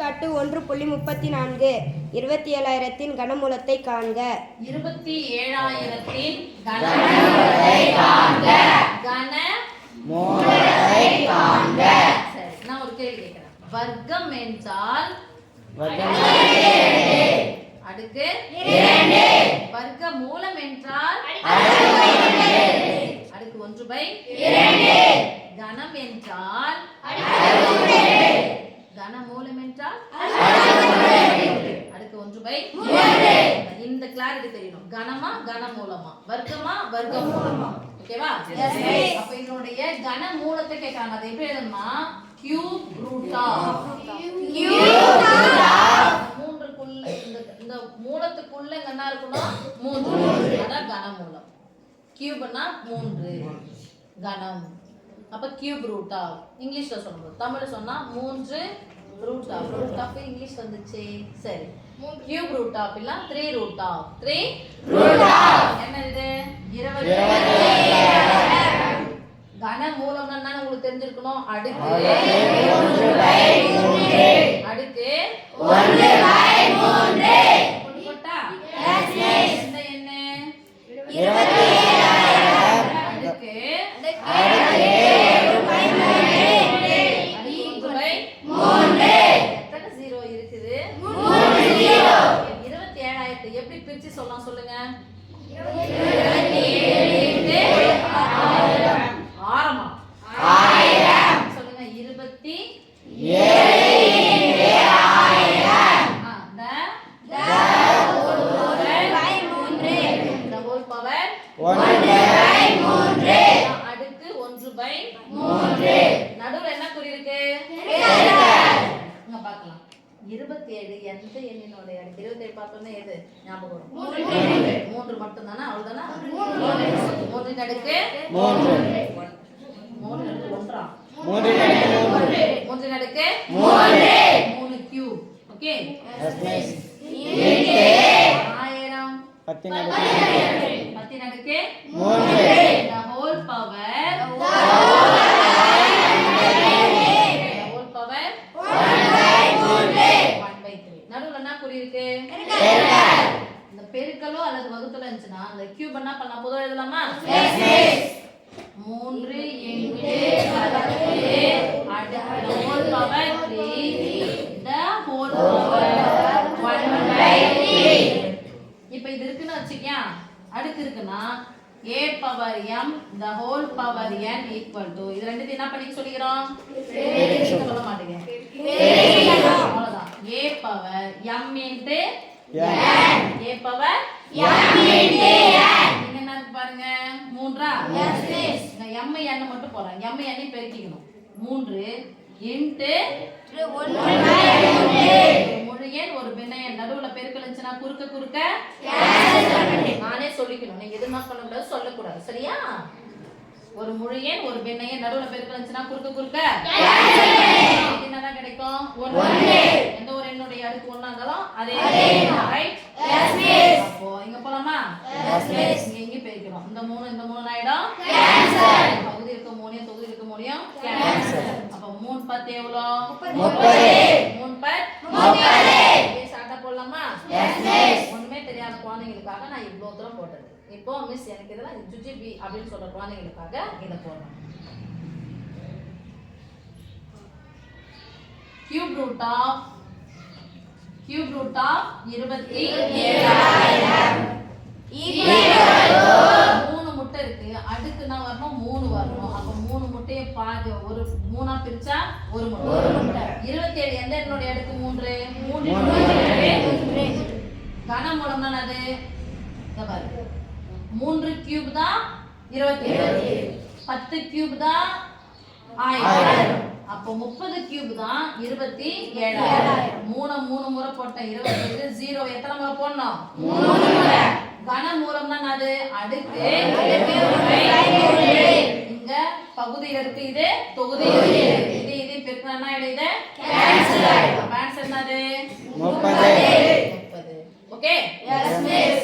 எடுத்துக்காட்டு 1.34 27,000 கனமூலத்தை காண்க. 27,000 கனமூலத்தை காண்க. கனமூலத்தை காண்க. சரி, நான் ஒரு கேள்வி கேட்கிறேன். வர்க்கம் என்றால் அடுக்கு 2. வர்க்க மூலம் என்றால் அடுக்கு 1/2. கணம் என்றால் கனமூலம் என்றால் அடுக்கு 1/3. இந்த கிளாரிட்டி தெரியணும். கனமா கனமூலமா, வர்க்கமா வர்க்கமூலமா. ஓகேவா? அப்ப இதனுடைய கனமூலத்தை கேட்காங்க. அது எப்படி எழுதணுமா? கியூப் ரூட் ஆஃப் மூன்றுக்குள்ள இந்த மூலத்துக்குள்ள என்ன இருக்கணும்? 3. அதான் கனமூலம். கியூப்னா 3, கனம். அப்ப கியூப் ரூட் ஆஃப் இங்கிலீஷ்ல சொல்லும்போது, தமிழ்ல சொன்னா 3 root of. Root of English வந்துச்சு. சரி, கியூப் ரூட் ஆஃப் இல்ல 3 ரூட் ஆஃப். 3 ரூட் ஆஃப் என்ன இது? 27,000. கனமூலம் என்னன்னு உங்களுக்கு தெரிஞ்சிருக்கணும். அடுக்கு 1/3. அடுக்கு 1/3 போட்டா என்ன என்ன? 27,000. அடுக்கு 1/3. எத்தனை ஜீரோ இருக்குது? 3 ஜீரோ. 27,000 எப்படி பிரிச்சு சொல்லலாம் சொல்லுங்க? 27 ஆரமா 1000 சொல்லுங்க. 27,000. the whole power 1/3. அடுக்கு 1/3. நடுவுல என்ன குறி இருக்கு? இங்க பார்க்கலாம். 27 எந்த எண்ணினோட அடுக்கு? 27 பார்த்தோம்னா எது ஞாபகம் வரும்? 3 மட்டும் தானே? அவ்வளவுதானா? 3 அடுக்கு 3. 3 அடுக்கு 1. 3 அடுக்கு 3 கியூப். ஓகே, 1000 10 அடுக்கு 3. the whole power 1/3. நடுவுல என்ன குறி இருக்கு? இந்த பெருக்கலோ அல்லது வகுத்தலோ இருந்துச்சுன்னா அந்த கியூப் என்ன பண்ணலாம்? பொதுவா எழுதலாமா? 3 into அடுக்கு the whole power 3. the whole power 1/3. இப்போ இது இருக்குன்னு வச்சுக்கியா, அடுக்கு இருக்குன்னா a power m the whole power n equal to இது ரெண்டுத்தையும் என்ன பண்ணி சொல்லிக்கிறோம்? சொல்ல மாட்டீங்க. அவ்வளவுதான். a power m into n. a power m into n. நீங்க என்ன பாருங்க? 3ஆ? Yes miss. இந்த m n மட்டும் போறேன். m n பெருக்கிக்கணும். 3 into 1/3. முழு எண் ஒரு பின்ன எண். நடுவுல பெருக்கல் இருந்துச்சுன்னா குறுக்க குறுக்க கேன்சல் பண்ணு. நானே சொல்லிக்கணும். நீங்க எதுவும் பண்ண கூடாது, சொல்ல கூடாது. சரியா? ஒரு முழு எண் ஒரு பின்ன எண் நடுவுல பெருக்கல் இருந்துச்சுன்னா குறுக்க குறுக்க கேன்சல் பண்ணு. என்னதான் கிடைக்கும்? 1. எந்த ஒரு எண்ணுடைய அடுக்கு 1 இருந்தாலும் அதே ரைட்? Yes miss. அப்போ இங்க போலாமா? Yes miss. இங்க பெருக்கிறோம். இந்த 3 ஆயிடும் கேன்சல். பகுதி இருக்க 3 தொகுதி இருக்க 3 கேன்சல். அப்ப 3 10 எவ்வளவு? 30. 3 30. இதே சாட்டா போடலாமா? Yes miss. ஒண்ணுமே தெரியாத குழந்தைகளுக்காக நான் இவ்ளோ தூரம் போட்டது. இப்போ மிஸ் எனக்கு இதெல்லாம் ஜுஜிபி அப்படினு சொல்ற குழந்தைகளுக்காக இத போடுறேன். கியூப் ரூட் ஆஃப் 27,000 3 முட்டை இருக்கு. அடுக்குனா வரணும் 3 வரணும். அப்ப 3 முட்டையை பாதி ஒரு 3ஆ பிரிச்சா ஒரு முட்டை. 27 எந்த எண்ணுடைய அடுக்கு? 3. 3 கனமூலம் தான் அது. இத பாரு. 3 கியூப் தான் 27. 10 கியூப் தான் 1000. அப்போ 30 கியூப் தான் 27,000. 3 முறை போட்டேன். 27 0 எத்தனை முறை போடணும்? 3 முறை. கனமூலம் தான் அது. அடுக்கு இங்க பகுதியில இருக்கு, இது தொகுதியில இருக்கு. இது பெருக்கினா என்ன ஆயிடுது? கேன்சல் ஆயிடும். ஆன்சர் என்னது? 30. Okay, yes miss.